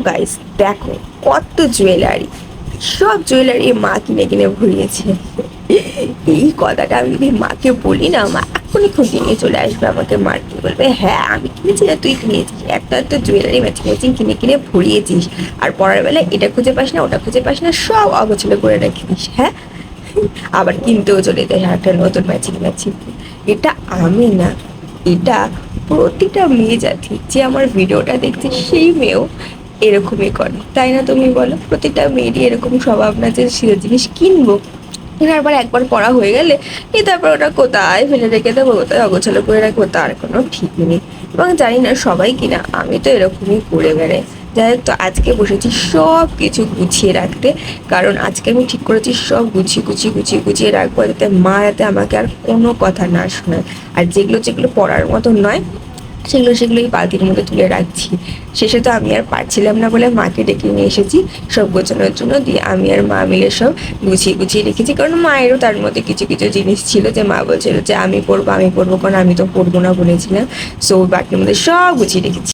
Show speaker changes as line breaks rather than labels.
Guys, দেখো কত jewellery, সব জুয়েলারি মা কিনে কিনে ভরিয়েছে। এই কথাটা আমি যদি মাকে বলি না, মা এখনই খুঁজে নিয়ে চলে আসবে আমাকে মারতে, বলবে হ্যাঁ আমি কিনেছি না তুই কিনেছিস, এত এত জুয়েলারি ম্যাচিং ম্যাচিং কিনে কিনে ভরিয়েছিস, আর পরের বেলায় এটা খুঁজে পাস না ওটা খুঁজে পাস না, সব অগোছলো করে রাখিস। হ্যাঁ, আবার কিনতেও চলে যাস একটা নতুন ম্যাচিং ম্যাচিং। এটা আমি না, এটা প্রতিটা মেয়ে জাতি যে আমার ভিডিওটা দেখছে সেই মেয়েও এরকমই করে, তাই না? তুমি বলো, প্রতিটা মেয়েরই এরকম স্বভাব না যে সে জিনিস কিনবো, আবার একবার পড়া হয়ে গেলে তারপর ওটা কোথায় ফেলে রেখে দেবো, কোথায় অগোছালো করে রাখবো, তার কোনো ঠিক নেই। এবং জানি না সবাই কিনা, আমি তো এরকমই করে বেড়াই। যাই হোক, তো আজকে বসেছি সব কিছু গুছিয়ে রাখতে, কারণ আজকে আমি ঠিক করেছি সব গুছিয়ে গুছিয়ে গুছিয়ে গুছিয়ে রাখবো, যাতে মা যাতে আমাকে আর কোনো কথা না শোনায়। আর যেগুলো যেগুলো পড়ার মতো নয়, সেগুলোই বালতির মধ্যে তুলে রাখছি। শেষে তো আমি আর পারছিলাম না বলে মাকে ডেকে নিয়ে এসেছি সব গোছানোর জন্য, দিয়ে আমি আর মা মিলে সব গুছিয়ে গুছিয়ে রেখেছি। কারণ মায়েরও তার মধ্যে কিছু কিছু জিনিস ছিল যে মা বলছিল যে আমি পড়বো, কারণ আমি তো পড়বো না বলেছিলাম। সো বাটির মধ্যে সব গুছিয়ে রেখেছি।